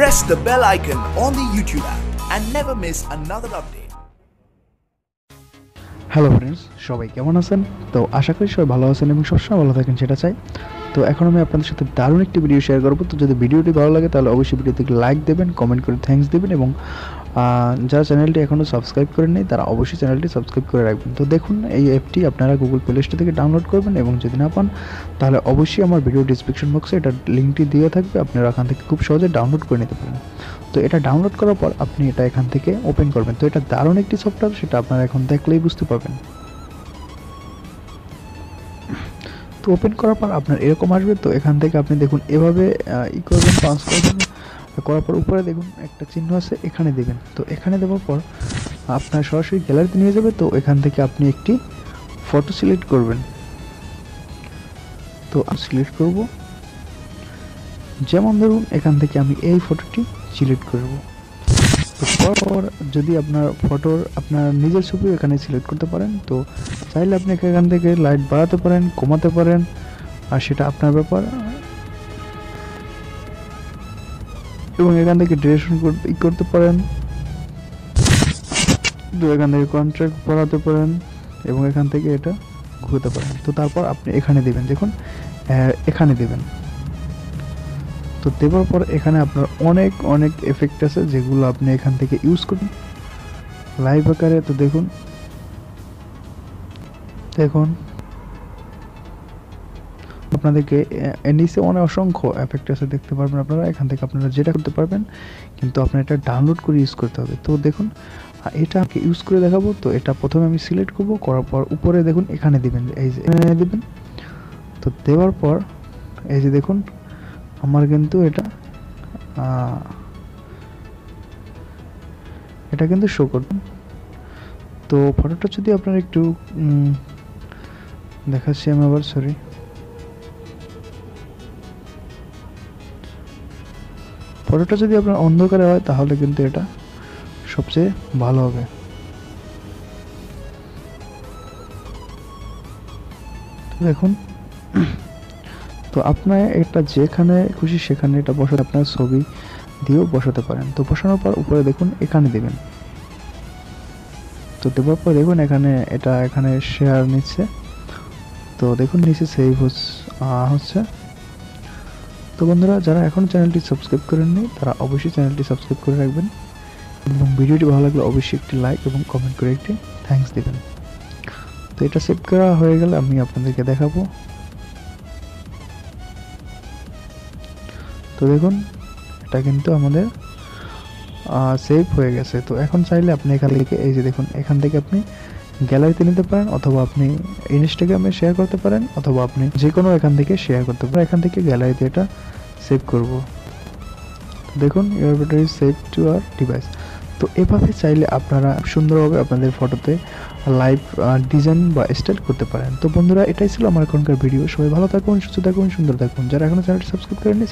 press the bell icon on the YouTube app and never miss another update. Hello friends, সবাই কেমন আছেন? তো আশা করি সবাই ভালো আছেন এবং সবসময় ভালো থাকেন, সেটা চাই। তো এখন আমি আপনাদের সাথে দারুণ একটি ভিডিও শেয়ার করব। তো যদি ভিডিওটি ভালো লাগে তাহলে অবশ্যই ভিডিওতে লাইক দেবেন, কমেন্ট করে থ্যাঙ্কস দেবেন এবং যারা চ্যানেলটি এখনও সাবস্ক্রাইব করেন নাই তারা অবশ্যই চ্যানেলটি সাবস্ক্রাইব করে রাখবেন। তো দেখুন, এই অ্যাপটি আপনারা গুগল প্লে স্টোর থেকে ডাউনলোড করবেন এবং যদি না পান তাহলে অবশ্যই আমার ভিডিও ডিসক্রিপশন বক্সে এটার লিঙ্কটি দেওয়া থাকবে, আপনারা এখান থেকে খুব সহজে ডাউনলোড করে নিতে পারেন। তো এটা ডাউনলোড করার পর আপনি এটা এখান থেকে ওপেন করবেন। তো এটা দারুণ একটি সফটওয়্যার, সেটা আপনারা এখন দেখলেই বুঝতে পারবেন। তো ওপেন করার পর আপনার এরকম আসবে। তো এখান থেকে আপনি দেখুন এভাবে করবেন, পাস করবেন, করার পর উপরে দেখুন একটা চিহ্ন আছে, এখানে দেবেন। তো এখানে দেওয়ার পর আপনার সরাসরি গ্যালারিতে নিয়ে যাবে। তো এখান থেকে আপনি একটি ফটো সিলেক্ট করবেন। তো সিলেক্ট করব, যেমন ধরুন এখান থেকে আমি এই ফটোটি সিলেক্ট করব। তো পর যদি আপনার নিজের ছবি এখানে সিলেক্ট করতে পারেন। তো চাইলে আপনি এখান থেকে লাইট বাড়াতে পারেন, কমাতে পারেন, আর সেটা আপনার ব্যাপার। এবং এখান থেকে ডিরেকশন করতে পারেন, তো এখান থেকে কন্ট্রাক্ট বাড়াতে পারেন এবং এখান থেকে এটা ঘুরতে পারেন। তো তারপর আপনি এখানে দেবেন, দেখুন এখানে দেবেন। তো দেওয়ার পর এখানে আপনার অনেক এফেক্ট আছে যেগুলো আপনি এখান থেকে ইউজ করুন লাইভ আকারে। তো দেখুন আপনাদেরকে নিচে অসংখ্য এফেক্ট আছে, দেখতে পারবেন আপনারা। এখান থেকে আপনারা যেটা করতে পারবেন, কিন্তু আপনার এটা ডাউনলোড করে ইউজ করতে হবে। তো দেখুন এটা ইউজ করে দেখাবো। তো এটা প্রথমে আমি সিলেক্ট করব, করার পর উপরে দেখুন এখানে দিবেন, এই যে এখানে দিবেন। তো দেওয়ার পর এই যে দেখুন আমার কিন্তু এটা কিন্তু শো করবেন। তো ফটোটা যদি আপনার একটু দেখাচ্ছি আমি আবার, সরি, ফটোটা যদি আপনার অন্ধকারে হয় তাহলে কিন্তু এটা সবচেয়ে ভালো হবে। দেখুন, তো আপনার এটা যেখানে খুশি সেখানে এটা বসাতে, আপনার ছবি দিয়েও বসাতে পারেন। তো বসানোর পর উপরে দেখুন এখানে দেবেন। তো দেওয়ার পর দেখুন এখানে শেয়ার নিচ্ছে। তো দেখুন নিচে সেভ হচ্ছে। তো বন্ধুরা, যারা এখন চ্যানেলটি সাবস্ক্রাইব করেননি তারা অবশ্যই চ্যানেলটি সাবস্ক্রাইব করে রাখবেন এবং ভিডিওটি ভালো লাগলে অবশ্যই একটি লাইক এবং কমেন্ট করে একটি থ্যাঙ্কস দেবেন। তো এটা সেভ করা হয়ে গেলে আমি আপনাদেরকে দেখাবো। তো দেখুন এটা কিন্তু আমাদের সেভ হয়ে গেছে। তো এখন চাইলে আপনি এখান থেকে এই যে দেখুন এখান থেকে আপনি গ্যালারিতে নিতে পারেন, অথবা আপনি ইনস্টাগ্রামে শেয়ার করতে পারেন, অথবা আপনি যে কোনো এখান থেকে শেয়ার করতে পারেন। এখান থেকে গ্যালারিতে এটা সেভ করব। দেখুন your battery save to our device. তো এভাবে চাইলে আপনারা সুন্দরভাবে আপনাদের ফটোতে লাইভ ডিজাইন বা স্টাইল করতে পারেন। তো বন্ধুরা, এটাই ছিল আমার এখনকার ভিডিও। সবাই ভালো থাকুন, সুস্থ থাকুন, সুন্দর থাকুন। যারা এখনো চ্যানেলটি সাবস্ক্রাইব করেননি